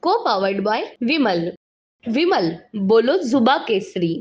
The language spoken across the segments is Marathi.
को पावर्ड बाय विमल. विमल बोलो जुबा केसरी.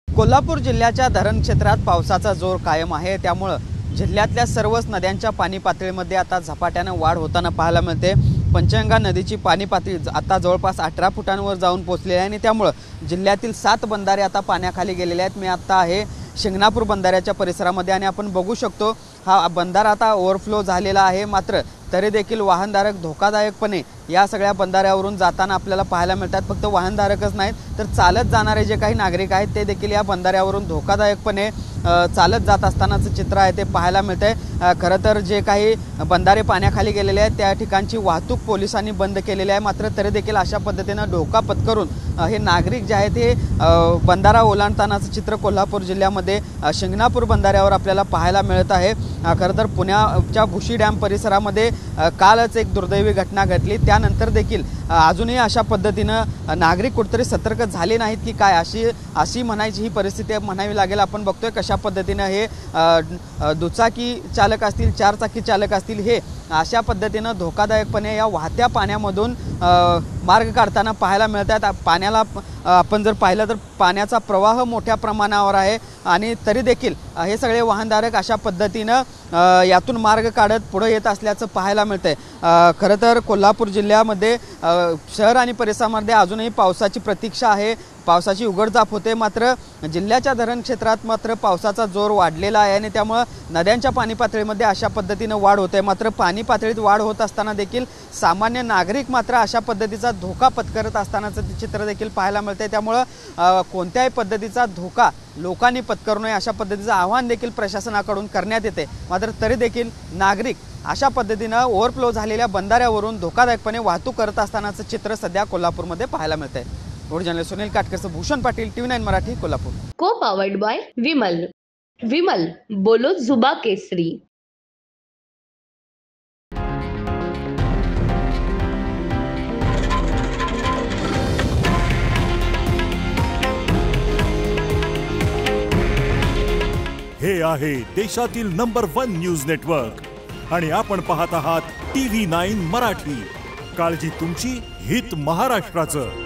कोल्हापूर जिल्ह्याच्या धरण क्षेत्रात पावसाचा जोर कायम आहे. त्यामुळे जिल्ह्यातल्या सर्वच नद्यांच्या पाणी पातळीमध्ये आता झपाट्याने वाढ होताना पाहायला मिळते. पंचगंगा नदीची पाणी पातळी आता जवळपास 18 फुटांवर जाऊन पोहोचली आहे आणि त्यामुळे जिल्ह्यातील 7 बंधारे आता पाण्याखाली गेलेले आहेत. मी आता आहे शिंगणापूर बंधाऱ्याच्या परिसरामध्ये आणि आपण बघू शकतो हा बंधारा आता ओव्हरफ्लो झालेला आहे. मात्र तरी देखील वाहनधारक धोकादायकपणे या सगळ्या बंधाऱ्यावरून जाताना आपल्याला पाहायला मिळतात. फक्त वाहनधारकच नाहीत तर चालत जाणारे जे काही नागरिक आहेत ते देखील या बंधाऱ्यावरून धोकादायकपणे चालत जात असतानाचं चित्र आहे ते पाहायला मिळतंय. खरं तर जे काही बंधारे पाण्याखाली गेलेले आहेत त्या ठिकाणची वाहतूक पोलिसांनी बंद केलेली आहे. मात्र तरी देखील अशा पद्धतीनं धोका पत्करून हे नागरिक जे आहेत हे बंधारा ओलांडतानाचं चित्र कोल्हापूर जिल्ह्यामध्ये शिंगणापूर बंधाऱ्यावर आपल्याला पाहायला मिळत आहे. खरं तर पुण्याच्या भुशी डॅम परिसरामध्ये कालच एक दुर्दैवी घटना घडली. त्यानंतर देखील अजूनही अशा पद्धतीनं नागरिक कुठेतरी सतर्क झाले नाहीत की काय अशी म्हणायची ही परिस्थिती म्हणावी लागेल. आपण बघतोय कशा पद्धतीनं हे दुचाकी चालक असतील, 4 चाकी चालक असतील हे अशा पद्धतीनं धोकादायकपणे या वाहत्या पाण्यामधून मार्ग काढताना पाहायला मिळतात. पाण्याला आपण जर पाहिलं तर पाण्याचा प्रवाह मोठ्या प्रमाणावर आहे आणि तरी देखील हे सगळे वाहनधारक अशा पद्धतीनं यातून मार्ग काढत पुढे येत असल्याचं पाहायला मिळतंय. खरं तर कोल्हापूर जिल्ह्यामध्ये शहर आणि परिसरामध्ये अजूनही पावसाची प्रतीक्षा आहे. पावसाची उघडझाप होते. मात्र जिल्ह्याच्या धरण क्षेत्रात मात्र पावसाचा जोर वाढलेला आहे आणि त्यामुळे नद्यांच्या पाणी पातळीमध्ये अशा पद्धतीनं वाढ होते. मात्र पाणी पातळीत वाढ होत असताना देखील सामान्य नागरिक मात्र अशा पद्धतीचा धोका पत्करत असतानाचं चित्र देखील पाहायला मिळते. त्यामुळं कोणत्याही पद्धतीचा धोका लोकांनी पत्करू नये अशा पद्धतीचं आवाहन देखील प्रशासनाकडून करण्यात येते. मात्र तरी देखील नागरिक अशा पद्धतीनं ओव्हरफ्लो झालेल्या बंधाऱ्यावरून धोकादायकपणे वाहतूक करत असतानाचं चित्र सध्या कोल्हापूरमध्ये पाहायला मिळतंय. जर्नलिस्ट सुनील काटकरचं Bhushan Patil, TV9 Marathi, Kolhapur. Co powered bye Vimal. Vimal बोलो जुबा केसरी. हे आहे देशातील नंबर 1 न्यूज नेटवर्क आणि आपण पाहत आहात TV9 मराठी. काळजी तुमची, हित महाराष्ट्राचं.